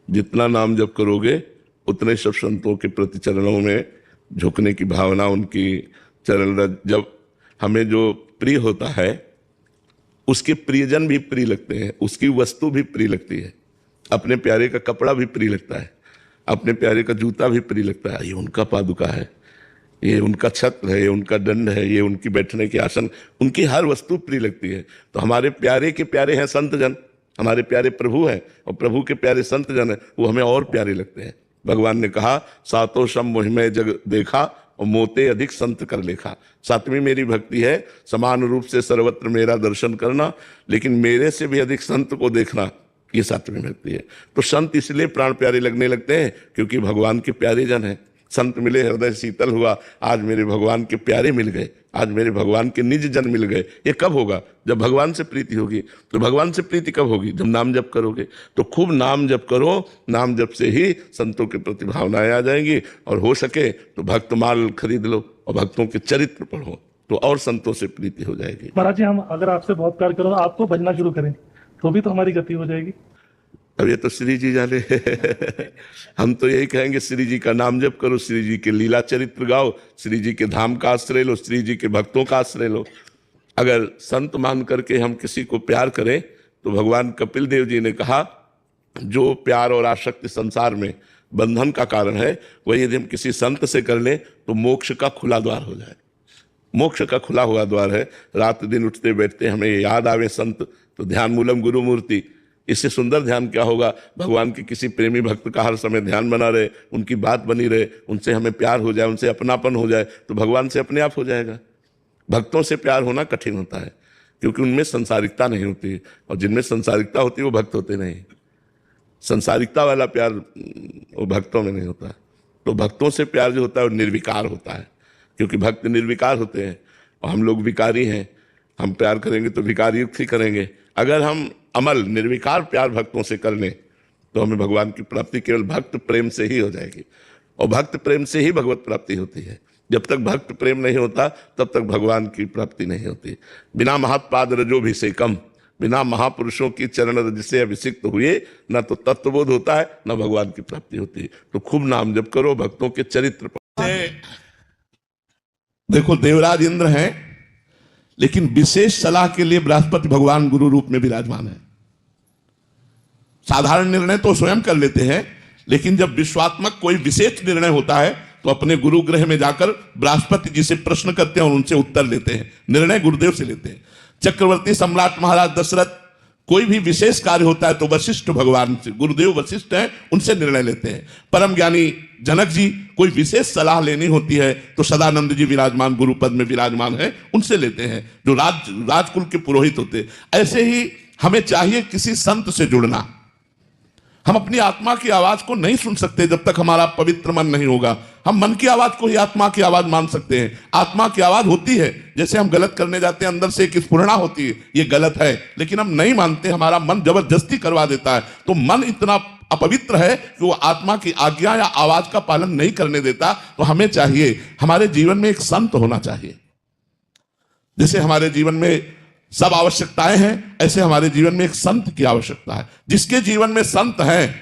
जितना नाम जप करोगे उतने सब संतों के प्रति चरणों में झुकने की भावना, उनकी चरण रज, जब हमें जो प्रिय होता है उसके प्रियजन भी प्रिय लगते हैं, उसकी वस्तु भी प्रिय लगती है। अपने प्यारे का कपड़ा भी प्रिय लगता है, अपने प्यारे का जूता भी प्रिय लगता है। ये उनका पादुका है, ये उनका छत्र है, ये उनका दंड है, ये उनकी बैठने की आसन, उनकी हर वस्तु प्रिय लगती है। तो हमारे प्यारे के प्यारे हैं संत जन, हमारे प्यारे प्रभु हैं, और प्रभु के प्यारे संत जन हैं, वो हमें और प्यारे लगते हैं। भगवान ने कहा सातों सम मोहिमय जग देखा और मोते अधिक संत कर लेखा। सातवीं मेरी भक्ति है समान रूप से सर्वत्र मेरा दर्शन करना, लेकिन मेरे से भी अधिक संत को देखना, ये सातवीं भक्ति है। तो संत इसलिए प्राण प्यारे लगने लगते हैं क्योंकि भगवान के प्यारे जन हैं। संत मिले हृदय शीतल हुआ, आज मेरे भगवान के प्यारे मिल गए, आज मेरे भगवान के निज जन मिल गए। ये कब होगा? जब भगवान से प्रीति होगी। तो भगवान से प्रीति कब होगी? जब नाम जप करोगे। तो खूब नाम जप करो, नाम जप से ही संतों के प्रति भावनाएं आ जाएंगी, और हो सके तो भक्तमाल खरीद लो और भक्तों के चरित्र पढ़ो, तो और संतों से प्रीति हो जाएगी। महाराज जी, हम अगर आपसे बहुत प्यार करो, आपको भजना शुरू करें तो भी तो हमारी गति हो जाएगी। अब ये तो श्री जी जाने हम तो यही कहेंगे श्री जी का नाम जप करो, श्री जी के लीला चरित्र गाओ, श्री जी के धाम का आश्रय लो, श्री जी के भक्तों का आश्रय लो। अगर संत मान करके हम किसी को प्यार करें तो भगवान कपिल देव जी ने कहा जो प्यार और आसक्ति संसार में बंधन का कारण है, वही यदि हम किसी संत से कर लें तो मोक्ष का खुला द्वार हो जाए। मोक्ष का खुला हुआ द्वार है। रात दिन उठते बैठते हमें याद आवे संत, तो ध्यान मूलम गुरु मूर्ति। इससे सुंदर ध्यान क्या होगा? भगवान के किसी प्रेमी भक्त का हर समय ध्यान बना रहे, उनकी बात बनी रहे, उनसे हमें प्यार हो जाए, उनसे अपनापन हो जाए, तो भगवान से अपने आप हो जाएगा। भक्तों से प्यार होना कठिन होता है क्योंकि उनमें संसारिकता नहीं होती, और जिनमें संसारिकता होती है वो भक्त होते नहीं। संसारिकता वाला प्यार वो भक्तों में नहीं होता। तो भक्तों से प्यार जो होता है वो निर्विकार होता है, क्योंकि भक्त निर्विकार होते हैं और हम लोग विकारी हैं। हम प्यार करेंगे तो विकार युक्त ही करेंगे। अगर हम अमल निर्विकार प्यार भक्तों से कर लें तो हमें भगवान की प्राप्ति केवल भक्त प्रेम से ही हो जाएगी, और भक्त प्रेम से ही भगवत प्राप्ति होती है। जब तक भक्त प्रेम नहीं होता तब तक भगवान की प्राप्ति नहीं होती। बिना महात्पाद रजोभिषेकम, बिना महापुरुषों की चरण रज से अभिषिक्त हुए न तो तत्वबोध होता है न भगवान की प्राप्ति होती है। तो खूब नाम जप करो, भक्तों के चरित्र देखो। देवराज इंद्र हैं, लेकिन विशेष सलाह के लिए बृहस्पति भगवान गुरु रूप में विराजमान है। साधारण निर्णय तो स्वयं कर लेते हैं, लेकिन जब विश्वात्मक कोई विशेष निर्णय होता है तो अपने गुरु गृह में जाकर बृहस्पति जी से प्रश्न करते हैं और उनसे उत्तर लेते हैं। निर्णय गुरुदेव से लेते हैं। चक्रवर्ती सम्राट महाराज दशरथ कोई भी विशेष कार्य होता है तो वशिष्ठ भगवान से, गुरुदेव वशिष्ठ हैं, उनसे निर्णय लेते हैं। परम ज्ञानी जनक जी कोई विशेष सलाह लेनी होती है तो सदानंद जी विराजमान गुरु पद में विराजमान है, उनसे लेते हैं, जो राजकुल के पुरोहित होते। ऐसे ही हमें चाहिए किसी संत से जुड़ना। हम अपनी आत्मा की आवाज को नहीं सुन सकते जब तक हमारा पवित्र मन नहीं होगा। हम मन की आवाज को ही आत्मा की आवाज मान सकते हैं। आत्मा की आवाज होती है, जैसे हम गलत करने जाते हैं अंदर से एक स्फुरणा होती है, ये गलत है, लेकिन हम नहीं मानते, हमारा मन जबरदस्ती करवा देता है। तो मन इतना अपवित्र है कि वो आत्मा की आज्ञा या आवाज का पालन नहीं करने देता। तो हमें चाहिए, हमारे जीवन में एक संत होना चाहिए। जैसे हमारे जीवन में सब आवश्यकताएं हैं, ऐसे हमारे जीवन में एक संत की आवश्यकता है। जिसके जीवन में संत है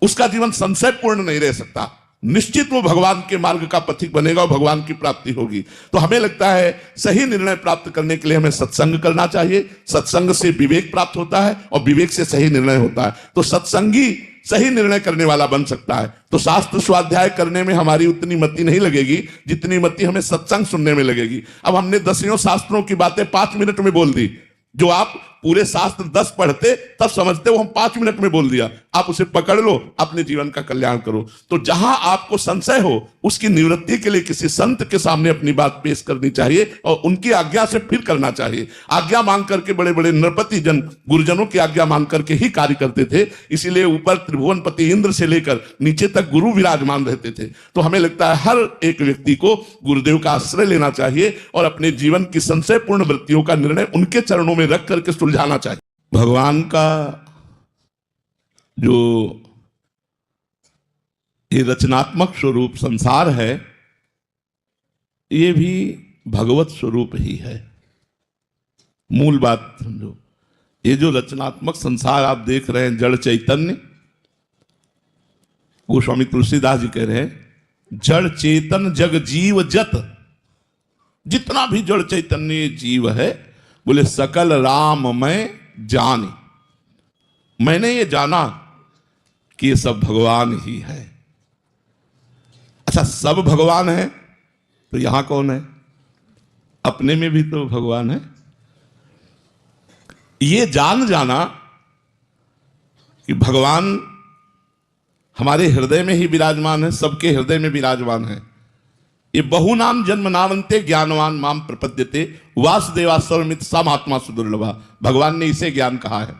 उसका जीवन संशय पूर्ण नहीं रह सकता। निश्चित वो भगवान के मार्ग का पथिक बनेगा और भगवान की प्राप्ति होगी। तो हमें लगता है सही निर्णय प्राप्त करने के लिए हमें सत्संग करना चाहिए। सत्संग से विवेक प्राप्त होता है और विवेक से सही निर्णय होता है। तो सत्संगी सही निर्णय करने वाला बन सकता है। तो शास्त्र स्वाध्याय करने में हमारी उतनी मति नहीं लगेगी जितनी मति हमें सत्संग सुनने में लगेगी। अब हमने 10 शास्त्रों की बातें 5 मिनट में बोल दी। जो आप पूरे शास्त्र 10 पढ़ते तब समझते, वो हम 5 मिनट में बोल दिया। आप उसे पकड़ लो, अपने जीवन का कल्याण करो। तो जहां आपको संशय हो उसकी निवृत्ति के लिए किसी संत के सामने अपनी बात पेश करनी चाहिए और उनकी आज्ञा से फिर करना चाहिए। आज्ञा मांग करके बड़े बड़े नरपति जन गुरुजनों की आज्ञा मांग करके ही कार्य करते थे। इसीलिए ऊपर त्रिभुवनपति इंद्र से लेकर नीचे तक गुरु विराजमान रहते थे। तो हमें लगता है हर एक व्यक्ति को गुरुदेव का आश्रय लेना चाहिए और अपने जीवन की संशयपूर्ण वृत्तियों का निर्णय उनके चरणों में रख करके सुलझाना चाहिए। भगवान का जो ये रचनात्मक स्वरूप संसार है, ये भी भगवत स्वरूप ही है। मूल बात समझो, ये जो रचनात्मक संसार आप देख रहे हैं, जड़ चैतन्य, गोस्वामी तुलसीदास जी कह रहे हैं, जड़ चेतन जग जीव जत, जितना भी जड़ चैतन्य जीव है, बोले सकल राम मैं जानी, मैंने ये जाना कि ये सब भगवान ही है। अच्छा, सब भगवान है तो यहां कौन है? अपने में भी तो भगवान है। ये जान जाना कि भगवान हमारे हृदय में ही विराजमान है, सबके हृदय में विराजमान है। ये बहुनाम जन्म नावंते ज्ञानवान माम प्रपद्यते वासुदेवा सर्वमित समात्मा सुदुर्लभा, भगवान ने इसे ज्ञान कहा है।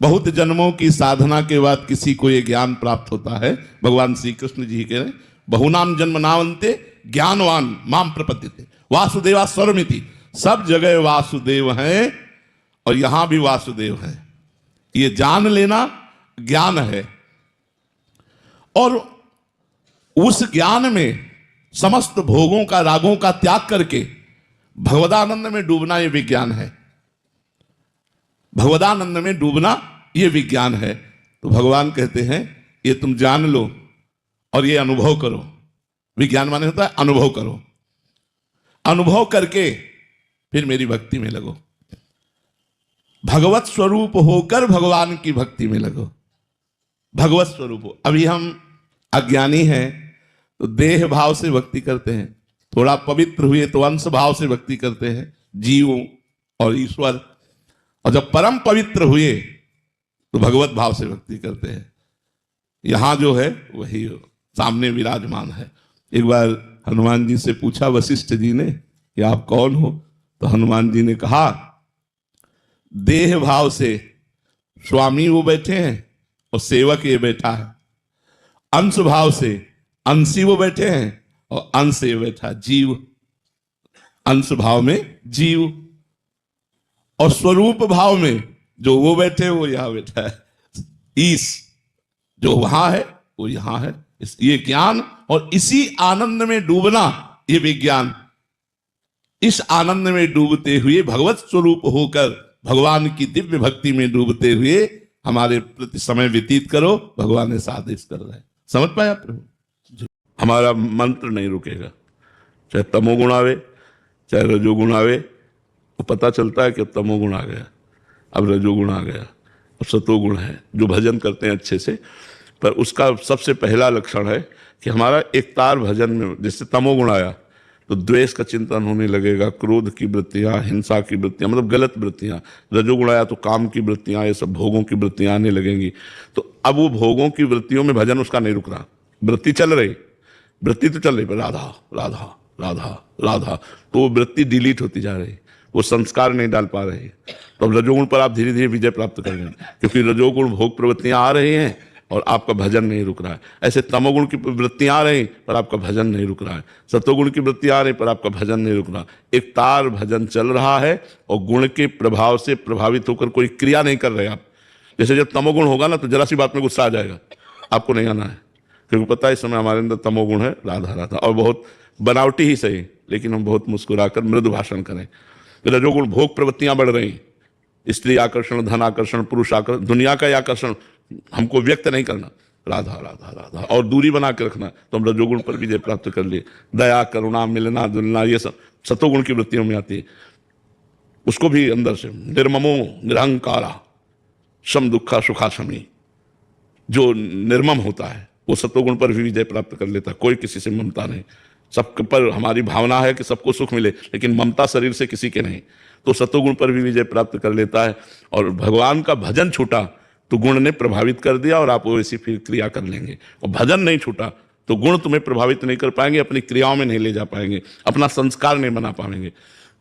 बहुत जन्मों की साधना के बाद किसी को यह ज्ञान प्राप्त होता है। भगवान श्री कृष्ण जी कह रहे हैं, बहुनाम जन्म नावंते ज्ञानवान माम प्रपद्यते वासुदेवा सर्वमिति, सब जगह वासुदेव हैं और यहां भी वासुदेव हैं। ये जान लेना ज्ञान है, और उस ज्ञान में समस्त भोगों का रागों का त्याग करके भगवदानंद में डूबना ये विज्ञान है। भगवदानंद में डूबना ये विज्ञान है। तो भगवान कहते हैं ये तुम जान लो और ये अनुभव करो। विज्ञान माने होता है अनुभव करो, अनुभव करके फिर मेरी भक्ति में लगो, भगवत स्वरूप होकर भगवान की भक्ति में लगो। भगवत स्वरूप हो। अभी हम अज्ञानी हैं तो देह भाव से भक्ति करते हैं, थोड़ा पवित्र हुए तो अंश भाव से भक्ति करते हैं, जीवों और ईश्वर, और जब परम पवित्र हुए तो भगवत भाव से भक्ति करते हैं। यहां जो है वही सामने विराजमान है। एक बार हनुमान जी से पूछा वशिष्ठ जी ने कि आप कौन हो? तो हनुमान जी ने कहा, देह भाव से स्वामी वो बैठे हैं और सेवक ये बैठा है, अंश भाव से अंशी वो बैठे हैं और अंश ये बैठा जीव, अंश भाव में जीव, और स्वरूप भाव में जो वो बैठे वो यहां बैठा है। ईश जो वहां है वो यहां है। ये ज्ञान और इसी आनंद में डूबना ये विज्ञान। इस आनंद में डूबते हुए भगवत स्वरूप होकर भगवान की दिव्य भक्ति में डूबते हुए हमारे प्रति समय व्यतीत करो, भगवान ऐसा आदेश कर रहे हैं। समझ पाया प्रभु? हमारा मंत्र नहीं रुकेगा, चाहे तमोगुण आवे चाहे रजोगुण आवे। वो पता चलता है कि अब तमोगुण आ गया, अब रजोगुण आ गया, अब सतोगुण है। जो भजन करते हैं अच्छे से, पर उसका सबसे पहला लक्षण है कि हमारा एक तार भजन में, जैसे तमोगुण आया तो द्वेष का चिंतन होने लगेगा, क्रोध की वृत्तियां, हिंसा की वृत्तियां, मतलब गलत वृत्तियां। रजोगुण आया तो काम की वृत्तियां, ये सब भोगों की वृत्तियां आने लगेंगी। तो अब वो भोगों की वृत्तियों में भजन उसका नहीं रुक रहा। वृत्ति चल रही, वृत्ति तो चल रही, पर राधा राधा राधा राधा, तो वो वृत्ति डिलीट होती जा रही, वो संस्कार नहीं डाल पा रहे। तो अब रजोगुण पर आप धीरे धीरे विजय प्राप्त करेंगे, क्योंकि रजोगुण भोग प्रवृत्तियां आ रही हैं और आपका भजन नहीं रुक रहा है। ऐसे तमोगुण की वृत्तियां आ रही पर आपका भजन नहीं रुक रहा है, सतोगुण की वृत्तियां आ रही पर आपका भजन नहीं रुक रहा। एक तार भजन चल रहा है और गुण के प्रभाव से प्रभावित होकर कोई क्रिया नहीं कर रहे आप। जैसे जब तमोगुण होगा ना तो जरा सी बात में गुस्सा आ जाएगा, आपको नहीं आना है, क्योंकि पता है इस समय हमारे अंदर तमोगुण है, राधा राधा, और बहुत बनावटी ही सही, लेकिन हम बहुत मुस्कुराकर मृदु भाषण करें। रजोगुण भोग प्रवृत्तियां बढ़ रही, स्त्री आकर्षण, धन आकर्षण, पुरुष आकर्षण, दुनिया का आकर्षण हमको व्यक्त नहीं करना, राधा राधा राधा, और दूरी बना के रखना। तो हम रजोगुण पर विजय प्राप्त कर लिए। दया, करुणा, मिलना जुलना, ये सब सतोगुण की वृत्तियों में आती है। उसको भी अंदर से निर्ममो निरहंकारा सम दुखा सुखा समी, जो निर्मम होता है वो सतोगुण पर भी विजय प्राप्त कर लेता है। कोई किसी से ममता नहीं, सब पर हमारी भावना है कि सबको सुख मिले, लेकिन ममता शरीर से किसी के नहीं, तो सतोगुण पर भी विजय प्राप्त कर लेता है। और भगवान का भजन छूटा तो गुण ने प्रभावित कर दिया और आप वैसी फिर क्रिया कर लेंगे। और भजन नहीं छूटा तो गुण तुम्हें प्रभावित नहीं कर पाएंगे, अपनी क्रियाओं में नहीं ले जा पाएंगे, अपना संस्कार नहीं बना पाएंगे।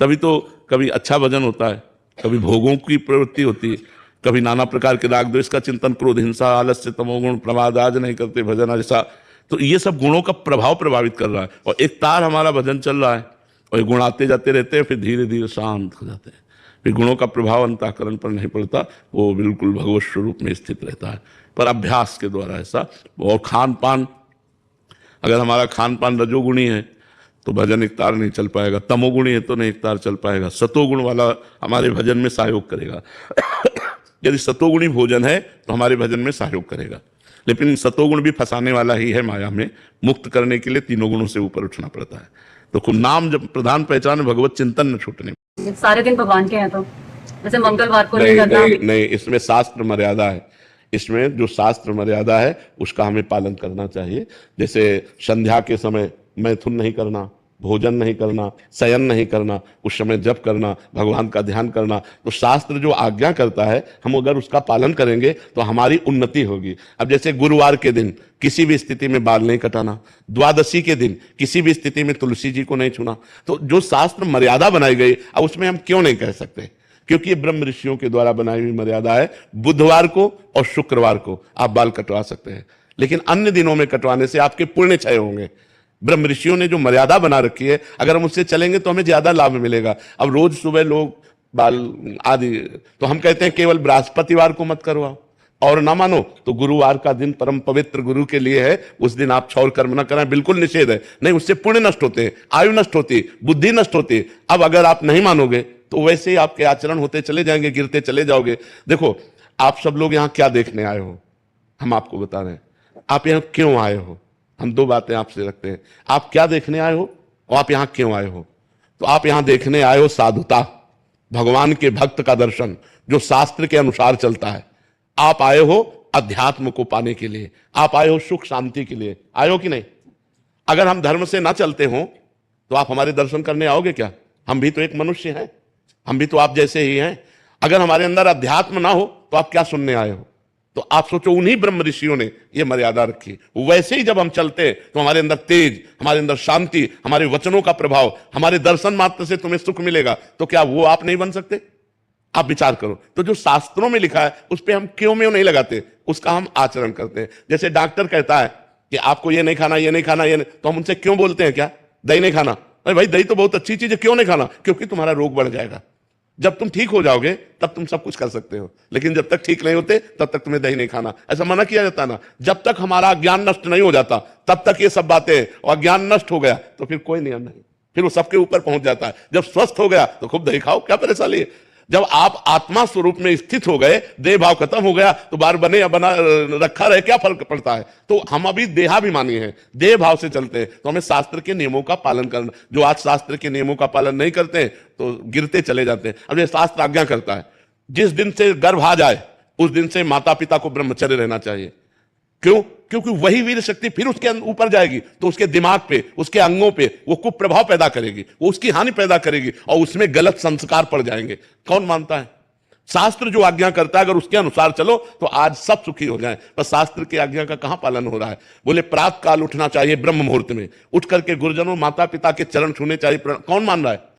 तभी तो कभी अच्छा भजन होता है, कभी भोगों की प्रवृत्ति होती है, कभी नाना प्रकार के राग द्वेष का चिंतन, क्रोध, हिंसा, आलस्य, तमोगुण, प्रमाद, आज नहीं करते भजन ऐसा। तो ये सब गुणों का प्रभाव प्रभावित कर रहा है। और एक तार हमारा भजन चल रहा है और ये गुण आते जाते रहते हैं, फिर धीरे धीरे शांत हो जाते हैं। फिर गुणों का प्रभाव अंतःकरण पर नहीं पड़ता, वो बिल्कुल भगवत स्वरूप में स्थित रहता है, पर अभ्यास के द्वारा ऐसा। और खान पान, अगर हमारा खान पान रजोगुणी है तो भजन एक तार नहीं चल पाएगा, तमोगुणी है तो नहीं एक तार चल पाएगा, सतोगुण वाला हमारे भजन में सहयोग करेगा। यदि सतोगुणी भोजन है तो हमारे भजन में सहयोग करेगा। लेकिन सतोगुण भी फंसाने वाला ही है माया में। मुक्त करने के लिए तीनों गुणों से ऊपर उठना पड़ता है। तो खुद नाम जब प्रधान पहचान, भगवत चिंतन न छूटने। सारे दिन भगवान के हैं तो जैसे मंगलवार को नहीं, करना। नहीं, नहीं, इसमें शास्त्र मर्यादा है। इसमें जो शास्त्र मर्यादा है उसका हमें पालन करना चाहिए। जैसे संध्या के समय मैथुन नहीं करना, भोजन नहीं करना, शयन नहीं करना, उस समय जप करना, भगवान का ध्यान करना। तो शास्त्र जो आज्ञा करता है हम अगर उसका पालन करेंगे तो हमारी उन्नति होगी। अब जैसे गुरुवार के दिन किसी भी स्थिति में बाल नहीं कटाना, द्वादशी के दिन किसी भी स्थिति में तुलसी जी को नहीं छूना। तो जो शास्त्र मर्यादा बनाई गई, अब उसमें हम क्यों नहीं कह सकते? क्योंकि ये ब्रह्म ऋषियों के द्वारा बनाई हुई मर्यादा है। बुधवार को और शुक्रवार को आप बाल कटवा सकते हैं, लेकिन अन्य दिनों में कटवाने से आपके पुण्य क्षय होंगे। ब्रह्म ऋषियों ने जो मर्यादा बना रखी है, अगर हम उससे चलेंगे तो हमें ज्यादा लाभ मिलेगा। अब रोज सुबह लोग बाल आदि, तो हम कहते हैं केवल बृहस्पतिवार को मत करवाओ, और ना मानो तो गुरुवार का दिन परम पवित्र गुरु के लिए है, उस दिन आप छौर कर्म न करें, बिल्कुल निषेध है। नहीं, उससे पुण्य नष्ट होते हैं, आयु नष्ट होती है, बुद्धि नष्ट होती है। अब अगर आप नहीं मानोगे तो वैसे ही आपके आचरण होते चले जाएंगे, गिरते चले जाओगे। देखो, आप सब लोग यहाँ क्या देखने आए हो, हम आपको बता रहे हैं। आप यहाँ क्यों आए हो, हम दो बातें आपसे रखते हैं। आप क्या देखने आए हो और आप यहाँ क्यों आए हो? तो आप यहाँ देखने आए हो साधुता, भगवान के भक्त का दर्शन जो शास्त्र के अनुसार चलता है। आप आए हो अध्यात्म को पाने के लिए, आप आए हो सुख शांति के लिए। आए हो कि नहीं? अगर हम धर्म से ना चलते हो तो आप हमारे दर्शन करने आओगे क्या? हम भी तो एक मनुष्य हैं, हम भी तो आप जैसे ही हैं। अगर हमारे अंदर अध्यात्म ना हो तो आप क्या सुनने आए हो? तो आप सोचो, उन्हीं ब्रह्म ऋषियों ने ये मर्यादा रखी। वैसे ही जब हम चलते तो हमारे अंदर तेज, हमारे अंदर शांति, हमारे वचनों का प्रभाव, हमारे दर्शन मात्र से तुम्हें सुख मिलेगा। तो क्या वो आप नहीं बन सकते? आप विचार करो। तो जो शास्त्रों में लिखा है उस पर हम क्यों नहीं लगाते, उसका हम आचरण करते हैं। जैसे डॉक्टर कहता है कि आपको ये नहीं खाना, ये नहीं खाना, ये नहीं, तो हम उनसे क्यों बोलते हैं क्या दही नहीं खाना? अरे भाई, दही तो बहुत अच्छी चीज है, क्यों नहीं खाना? क्योंकि तुम्हारा रोग बढ़ जाएगा। जब तुम ठीक हो जाओगे तब तुम सब कुछ कर सकते हो, लेकिन जब तक ठीक नहीं होते तब तक तुम्हें दही नहीं खाना, ऐसा मना किया जाता ना। जब तक हमारा ज्ञान नष्ट नहीं हो जाता तब तक ये सब बातें, और ज्ञान नष्ट हो गया तो फिर कोई नियम नहीं, फिर वो सबके ऊपर पहुंच जाता है। जब स्वस्थ हो गया तो खूब दही खाओ, क्या परेशानी है? जब आप आत्मा स्वरूप में स्थित हो गए, देह भाव खत्म हो गया, तो बार बने या बना रखा रहे, क्या फर्क पड़ता है? तो हम अभी देहाभिमानी हैं, देह भाव से चलते हैं। तो हमें शास्त्र के नियमों का पालन करना। जो आज शास्त्र के नियमों का पालन नहीं करते हैं तो गिरते चले जाते हैं। अब ये शास्त्र आज्ञा करता है, जिस दिन से गर्भ आ जाए उस दिन से माता पिता को ब्रह्मचर्य रहना चाहिए। क्यों? क्योंकि वही वीर शक्ति फिर उसके ऊपर जाएगी तो उसके दिमाग पे, उसके अंगों पे वो कुप्रभाव पैदा करेगी, वो उसकी हानि पैदा करेगी, और उसमें गलत संस्कार पड़ जाएंगे। कौन मानता है? शास्त्र जो आज्ञा करता है अगर उसके अनुसार चलो तो आज सब सुखी हो जाए। पर शास्त्र की आज्ञा का कहां पालन हो रहा है? बोले प्रातः काल उठना चाहिए ब्रह्म मुहूर्त में, उठ करके गुरुजनों माता पिता के चरण छूने चाहिए। कौन मान रहा है?